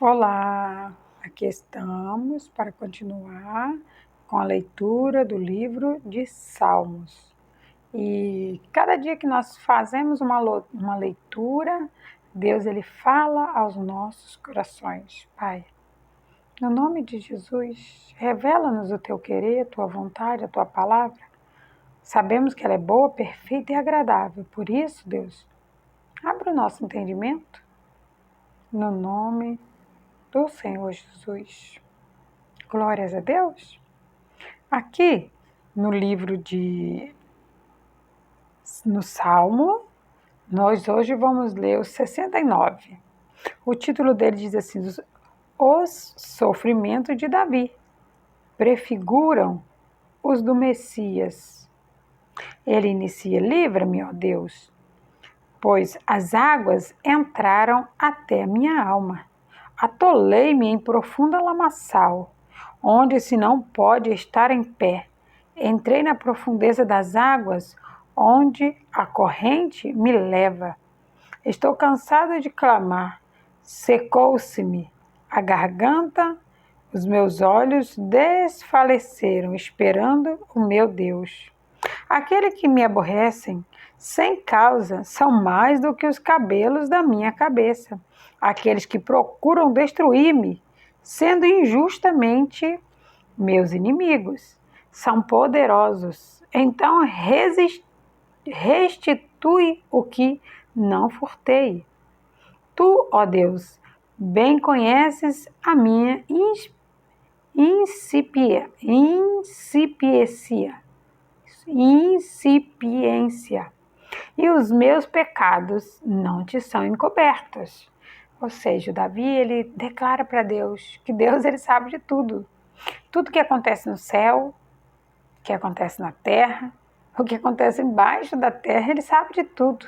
Olá, aqui estamos para continuar com a leitura do livro de Salmos. E cada dia que nós fazemos uma leitura, Deus ele fala aos nossos corações. Pai, no nome de Jesus, revela-nos o teu querer, a tua vontade, a tua palavra. Sabemos que ela é boa, perfeita e agradável. Por isso, Deus, abre o nosso entendimento no nome do Senhor Jesus. Glórias a Deus. Aqui no no Salmo, nós hoje vamos ler o 69. O título dele diz assim: Os sofrimentos de Davi prefiguram os do Messias. Ele inicia: livra-me, ó Deus, pois as águas entraram até a minha alma. Atolei-me em profunda lamaçal, onde se não pode estar em pé. Entrei na profundeza das águas, onde a corrente me leva. Estou cansado de clamar, secou-se-me a garganta, os meus olhos desfaleceram, esperando o meu Deus. Aqueles que me aborrecem, sem causa, são mais do que os cabelos da minha cabeça. Aqueles que procuram destruir-me, sendo injustamente meus inimigos, são poderosos. Então restitui o que não furtei. Tu, ó Deus, bem conheces a minha incipiência, e os meus pecados não te são encobertos. Ou seja, Davi, ele declara para Deus que Deus ele sabe de tudo. Tudo que acontece no céu, que acontece na terra, o que acontece embaixo da terra, ele sabe de tudo.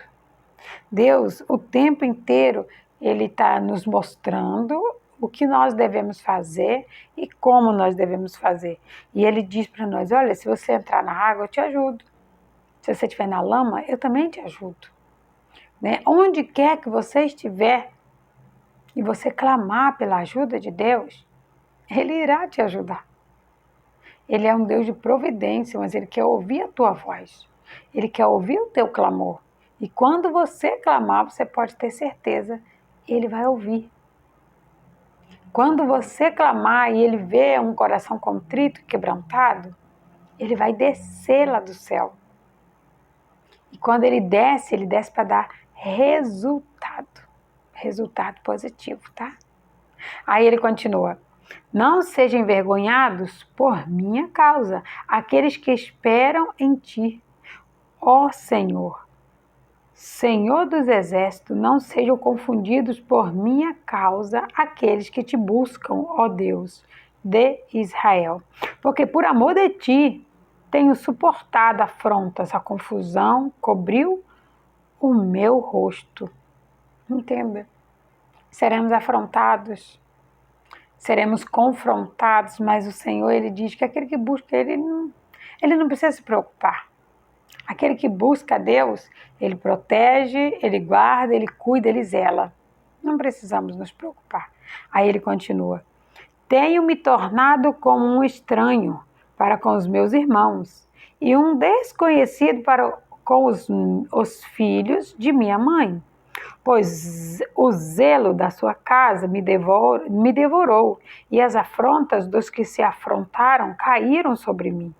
Deus, o tempo inteiro, ele está nos mostrando o que nós devemos fazer e como nós devemos fazer. E ele diz para nós, olha, se você entrar na água, eu te ajudo. Se você estiver na lama, eu também te ajudo. Né? Onde quer que você estiver e você clamar pela ajuda de Deus, Ele irá te ajudar. Ele é um Deus de providência, mas Ele quer ouvir a tua voz. Ele quer ouvir o teu clamor. E quando você clamar, você pode ter certeza, Ele vai ouvir. Quando você clamar e Ele vê um coração contrito e quebrantado, Ele vai descer lá do céu. E quando Ele desce para dar resultado positivo, tá? Aí Ele continua: não sejam envergonhados por minha causa aqueles que esperam em ti, ó Senhor. Senhor dos exércitos, não sejam confundidos por minha causa aqueles que te buscam, ó Deus de Israel. Porque por amor de ti tenho suportado afrontas, a confusão cobriu o meu rosto. Entenda? Seremos afrontados, seremos confrontados, mas o Senhor, Ele diz que aquele que busca Ele não precisa se preocupar. Aquele que busca Deus, Ele protege, Ele guarda, Ele cuida, Ele zela. Não precisamos nos preocupar. Aí Ele continua: tenho me tornado como um estranho para com os meus irmãos e um desconhecido com os filhos de minha mãe. Pois o zelo da sua casa me devorou, e as afrontas dos que se afrontaram caíram sobre mim.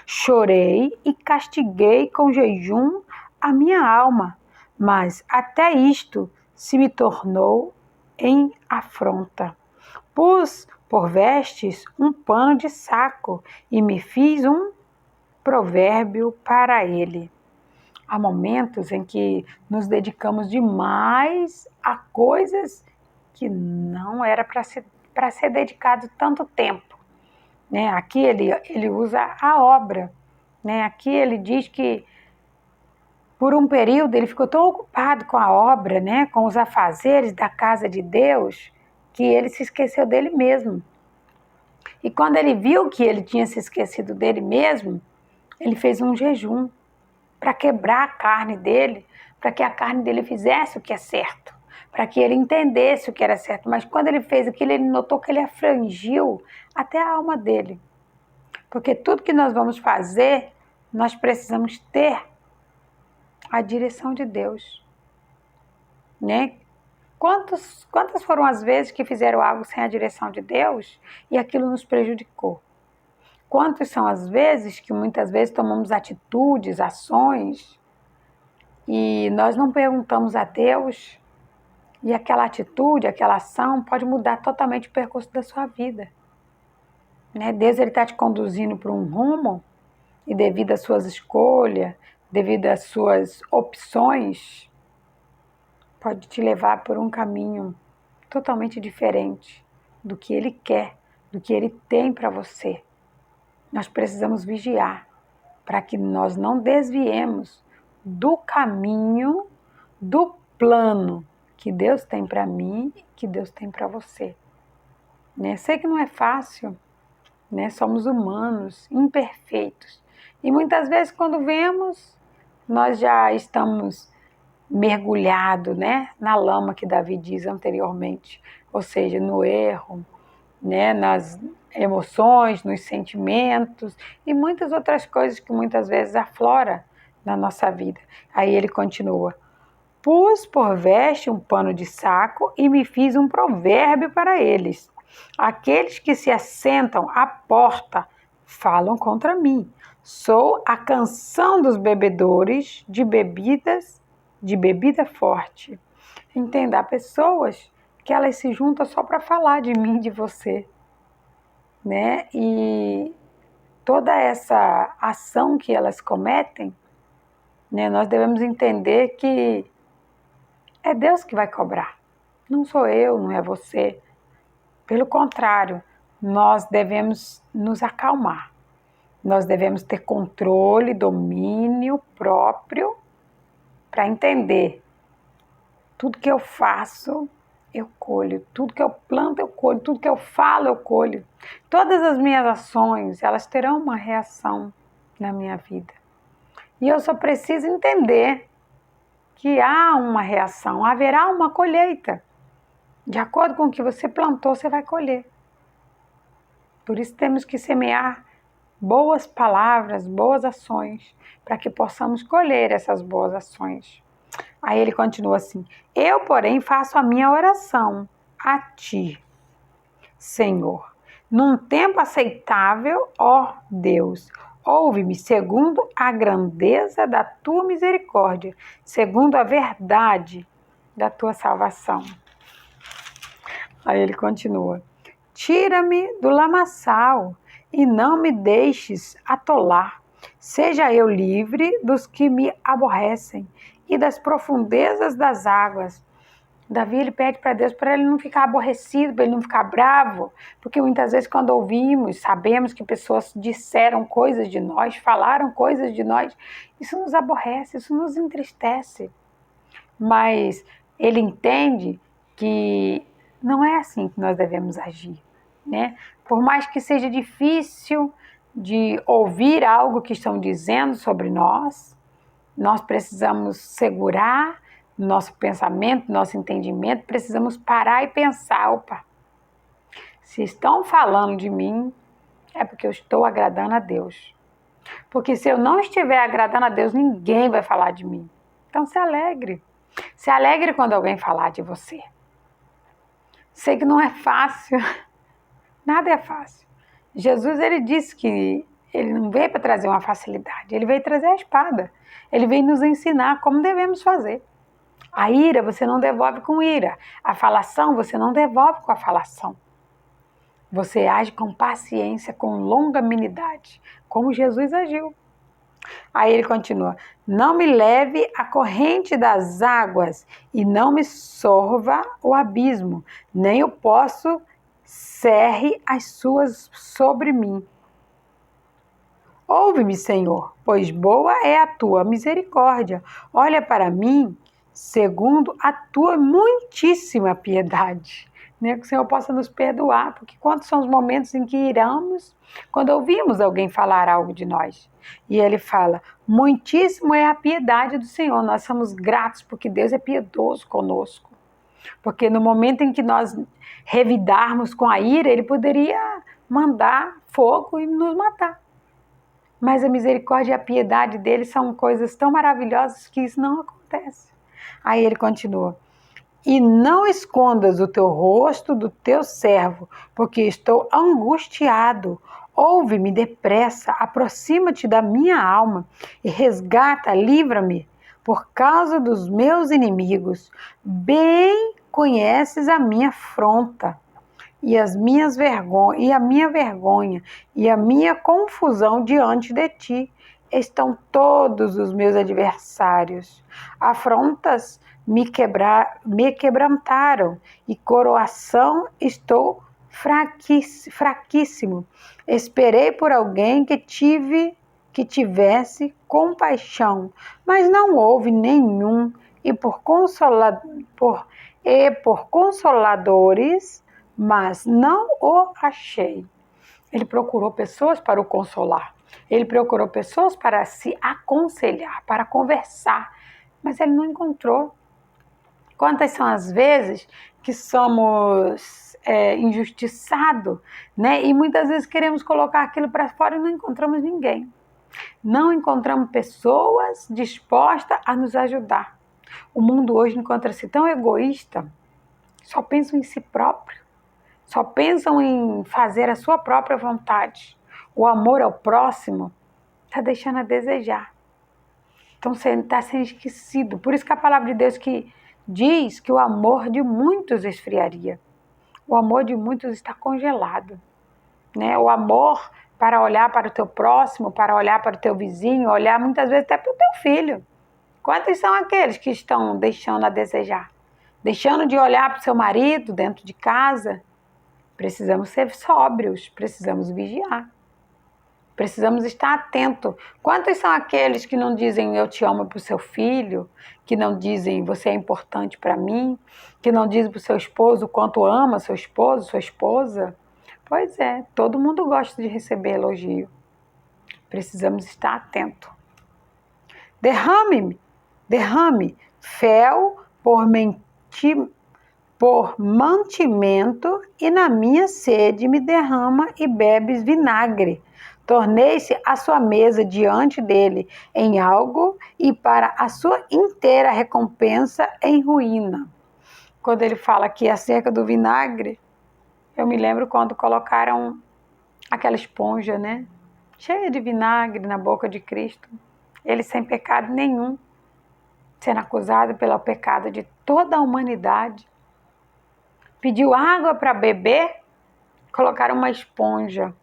Chorei e castiguei com jejum a minha alma, mas até isto se me tornou em afronta. Pus por vestes um pano de saco e me fiz um provérbio para ele. Há momentos em que nos dedicamos demais a coisas que não era para ser dedicado tanto tempo. Né? Aqui ele usa a obra. Né? Aqui ele diz que por um período ele ficou tão ocupado com a obra, né? Com os afazeres da casa de Deus, que ele se esqueceu dele mesmo. E quando ele viu que ele tinha se esquecido dele mesmo, ele fez um jejum para quebrar a carne dele, para que a carne dele fizesse o que é certo, para que ele entendesse o que era certo. Mas quando ele fez aquilo, ele notou que ele afrangiu até a alma dele. Porque tudo que nós vamos fazer, nós precisamos ter a direção de Deus, né? Quantas foram as vezes que fizeram algo sem a direção de Deus e aquilo nos prejudicou? Quantas são as vezes que muitas vezes tomamos atitudes, ações e nós não perguntamos a Deus e aquela atitude, aquela ação pode mudar totalmente o percurso da sua vida, né? Deus está te conduzindo para um rumo e devido às suas escolhas, devido às suas opções, pode te levar por um caminho totalmente diferente do que Ele quer, do que Ele tem para você. Nós precisamos vigiar para que nós não desviemos do caminho, do plano que Deus tem para mim e que Deus tem para você. Né? Sei que não é fácil, né? Somos humanos, imperfeitos. E muitas vezes quando vemos, nós já estamos mergulhados, né? Na lama que Davi diz anteriormente, ou seja, no erro, né? Nas emoções, nos sentimentos e muitas outras coisas que muitas vezes aflora na nossa vida. Aí ele continua: pus por veste um pano de saco e me fiz um provérbio para eles. Aqueles que se assentam à porta falam contra mim. Sou a canção dos bebedores de bebida forte. Entenda, há pessoas que elas se juntam só para falar de mim, de você, né? E toda essa ação que elas cometem, né, nós devemos entender que é Deus que vai cobrar. Não sou eu, não é você. Pelo contrário, nós devemos nos acalmar. Nós devemos ter controle, domínio próprio para entender. Tudo que eu faço, eu colho. Tudo que eu planto, eu colho. Tudo que eu falo, eu colho. Todas as minhas ações, elas terão uma reação na minha vida. E eu só preciso entender que há uma reação, haverá uma colheita. De acordo com o que você plantou, você vai colher. Por isso temos que semear boas palavras, boas ações, para que possamos colher essas boas ações. Aí ele continua assim: eu, porém, faço a minha oração a ti, Senhor, num tempo aceitável, ó Deus. Ouve-me segundo a grandeza da tua misericórdia, segundo a verdade da tua salvação. Aí ele continua: tira-me do lamaçal e não me deixes atolar. Seja eu livre dos que me aborrecem e das profundezas das águas. Davi, ele pede para Deus para ele não ficar aborrecido, para ele não ficar bravo, porque muitas vezes quando ouvimos, sabemos que pessoas disseram coisas de nós, falaram coisas de nós, isso nos aborrece, isso nos entristece. Mas ele entende que não é assim que nós devemos agir, né? Por mais que seja difícil de ouvir algo que estão dizendo sobre nós, nós precisamos segurar nosso pensamento, nosso entendimento, precisamos parar e pensar: opa, se estão falando de mim, é porque eu estou agradando a Deus. Porque se eu não estiver agradando a Deus, ninguém vai falar de mim. Então se alegre. Se alegre quando alguém falar de você. Sei que não é fácil, nada é fácil. Jesus, ele disse que ele não veio para trazer uma facilidade, ele veio trazer a espada. Ele veio nos ensinar como devemos fazer. A ira você não devolve com ira, a falação você não devolve com a falação. Você age com paciência, com longanimidade, como Jesus agiu. Aí ele continua: não me leve à corrente das águas e não me sorva o abismo, nem o poço cerre as suas sobre mim. Ouve-me, Senhor, pois boa é a tua misericórdia. Olha para mim segundo a tua muitíssima piedade. Né? Que o Senhor possa nos perdoar, porque quantos são os momentos em que iramos, quando ouvimos alguém falar algo de nós. E ele fala: muitíssimo é a piedade do Senhor. Nós somos gratos porque Deus é piedoso conosco. Porque no momento em que nós revidarmos com a ira, ele poderia mandar fogo e nos matar. Mas a misericórdia e a piedade dele são coisas tão maravilhosas que isso não acontece. Aí ele continua: e não escondas o teu rosto do teu servo, porque estou angustiado. Ouve-me depressa, aproxima-te da minha alma e resgata, livra-me por causa dos meus inimigos. Bem conheces a minha afronta e a minha vergonha e a minha confusão diante de ti. Estão todos os meus adversários. Afrontas me quebrantaram e coroação estou fraquíssimo. Esperei por alguém que tivesse compaixão, mas não houve nenhum, e por consoladores, mas não o achei. Ele procurou pessoas para o consolar. Ele procurou pessoas para se aconselhar, para conversar, mas ele não encontrou. Quantas são as vezes que somos injustiçados, né? E muitas vezes queremos colocar aquilo para fora e não encontramos ninguém. Não encontramos pessoas dispostas a nos ajudar. O mundo hoje encontra-se tão egoísta, só pensam em si próprio, só pensam em fazer a sua própria vontade. O amor ao próximo está deixando a desejar. Então está sendo esquecido. Por isso que a palavra de Deus que diz que o amor de muitos esfriaria. O amor de muitos está congelado, né? O amor para olhar para o teu próximo, para olhar para o teu vizinho, olhar muitas vezes até para o teu filho. Quantos são aqueles que estão deixando a desejar? Deixando de olhar para o seu marido dentro de casa? Precisamos ser sóbrios, precisamos vigiar. Precisamos estar atentos. Quantos são aqueles que não dizem eu te amo para o seu filho, que não dizem você é importante para mim, que não dizem para o seu esposo o quanto ama seu esposo, sua esposa? Pois é, todo mundo gosta de receber elogio. Precisamos estar atentos. Derrame fel por mantimento, e na minha sede me derrama e bebes vinagre. Tornei-se a sua mesa diante dele em algo, e para a sua inteira recompensa em ruína. Quando ele fala aqui acerca do vinagre, eu me lembro quando colocaram aquela esponja, né? Cheia de vinagre na boca de Cristo. Ele sem pecado nenhum, sendo acusado pelo pecado de toda a humanidade. Pediu água para beber, colocaram uma esponja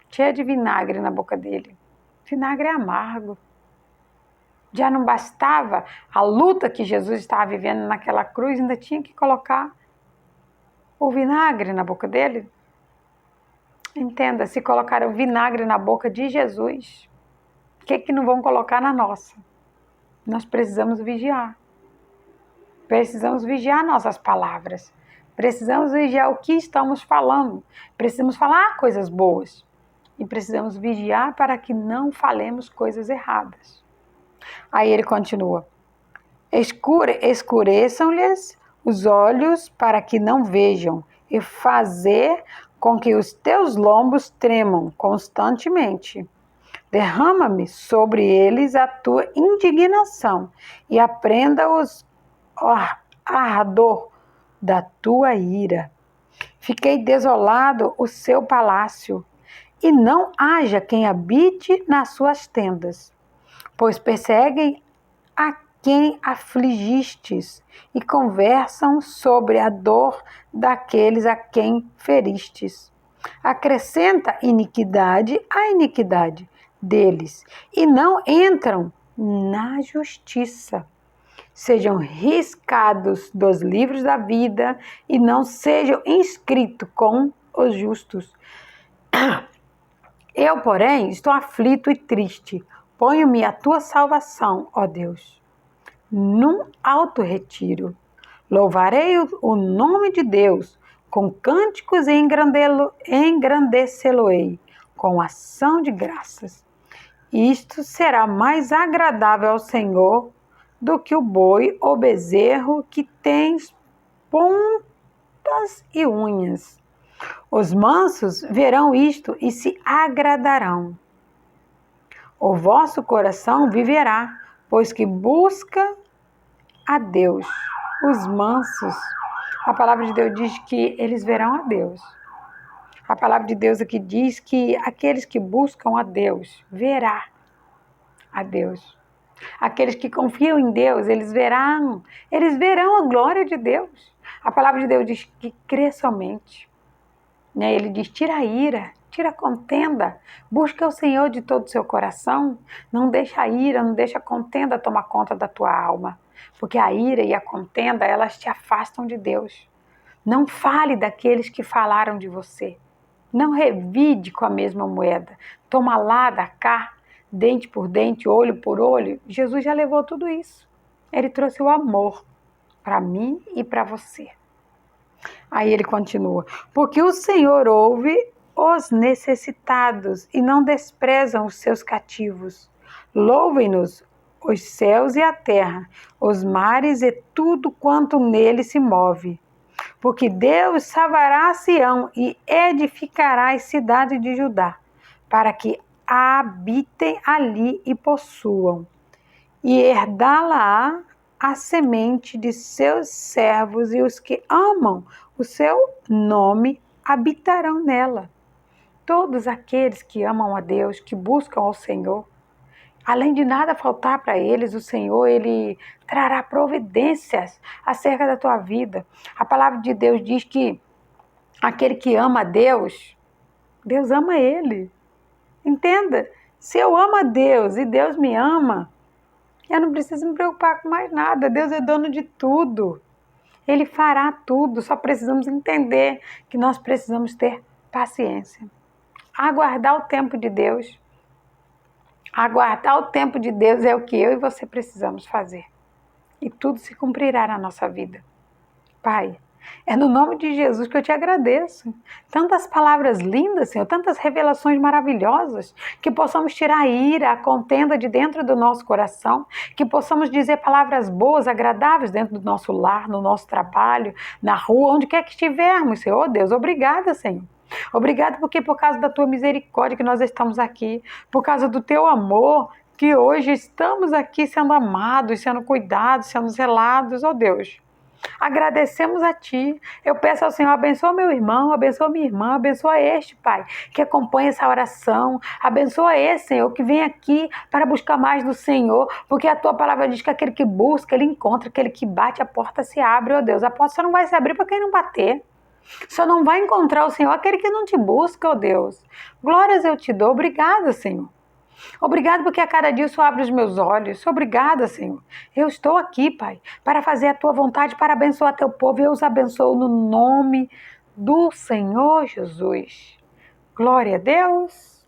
cheia de vinagre na boca dele. Vinagre é amargo. Já não bastava a luta que Jesus estava vivendo naquela cruz, ainda tinha que colocar o vinagre na boca dele. Entenda, se colocaram vinagre na boca de Jesus, o que não vão colocar na nossa? Nós precisamos vigiar. Precisamos vigiar nossas palavras. Precisamos vigiar o que estamos falando. Precisamos falar coisas boas. E precisamos vigiar para que não falemos coisas erradas. Aí ele continua: escureçam-lhes os olhos para que não vejam, e fazer com que os teus lombos tremam constantemente. Derrama-me sobre eles a tua indignação, e aprenda-os ardor da tua ira. Fiquei desolado o seu palácio, e não haja quem habite nas suas tendas, pois perseguem a quem afligistes e conversam sobre a dor daqueles a quem feristes. Acrescenta iniquidade à iniquidade deles, e não entram na justiça. Sejam riscados dos livros da vida e não sejam inscritos com os justos. Eu, porém, estou aflito e triste. Ponho-me a tua salvação, ó Deus, num alto retiro. Louvarei o nome de Deus com cânticos e engrandecê-lo-ei com ação de graças. Isto será mais agradável ao Senhor do que o boi ou bezerro que tens pontas e unhas. Os mansos verão isto e se agradarão. O vosso coração viverá, pois que busca a Deus. Os mansos, a palavra de Deus diz que eles verão a Deus. A palavra de Deus aqui diz que aqueles que buscam a Deus, verá a Deus. Aqueles que confiam em Deus, eles verão a glória de Deus. A palavra de Deus diz que crê somente. Ele diz, tira a ira, tira a contenda, busca o Senhor de todo o seu coração, não deixa a ira, não deixa a contenda tomar conta da tua alma, porque a ira e a contenda, elas te afastam de Deus. Não fale daqueles que falaram de você, não revide com a mesma moeda, toma lá da cá, dente por dente, olho por olho. Jesus já levou tudo isso, ele trouxe o amor para mim e para você. Aí ele continua, porque o Senhor ouve os necessitados e não desprezam os seus cativos. Louvem-nos os céus e a terra, os mares e tudo quanto nele se move. Porque Deus salvará Sião e edificará as cidades de Judá, para que habitem ali e possuam, e herdá-la a semente de seus servos, e os que amam o seu nome habitarão nela. Todos aqueles que amam a Deus, que buscam ao Senhor, além de nada faltar para eles, o Senhor, Ele trará providências acerca da tua vida. A palavra de Deus diz que aquele que ama a Deus, Deus ama ele. Entenda, se eu amo a Deus e Deus me ama, eu não preciso me preocupar com mais nada. Deus é dono de tudo. Ele fará tudo, só precisamos entender que nós precisamos ter paciência. Aguardar o tempo de Deus. Aguardar o tempo de Deus é o que eu e você precisamos fazer. E tudo se cumprirá na nossa vida. Pai, é no nome de Jesus que eu te agradeço. Tantas palavras lindas, Senhor, tantas revelações maravilhosas, que possamos tirar a ira, a contenda de dentro do nosso coração, que possamos dizer palavras boas, agradáveis dentro do nosso lar, no nosso trabalho, na rua, onde quer que estivermos, Senhor. Oh, Deus, obrigada, Senhor. Obrigado porque por causa da tua misericórdia que nós estamos aqui, por causa do teu amor, que hoje estamos aqui sendo amados, sendo cuidados, sendo zelados, oh Deus. Agradecemos a Ti. Eu peço ao Senhor, abençoa meu irmão, abençoa minha irmã, abençoa este, Pai, que acompanha essa oração. Abençoa esse, Senhor, que vem aqui para buscar mais do Senhor, porque a Tua palavra diz que aquele que busca, ele encontra, aquele que bate, a porta se abre, ó Deus. A porta só não vai se abrir para quem não bater. Só não vai encontrar o Senhor aquele que não te busca, ó Deus. Glórias eu te dou. Obrigada, Senhor. Obrigado porque a cada dia o Senhor abre os meus olhos. Obrigada, Senhor. Eu estou aqui, Pai, para fazer a Tua vontade, para abençoar Teu povo. Eu os abençoo no nome do Senhor Jesus. Glória a Deus.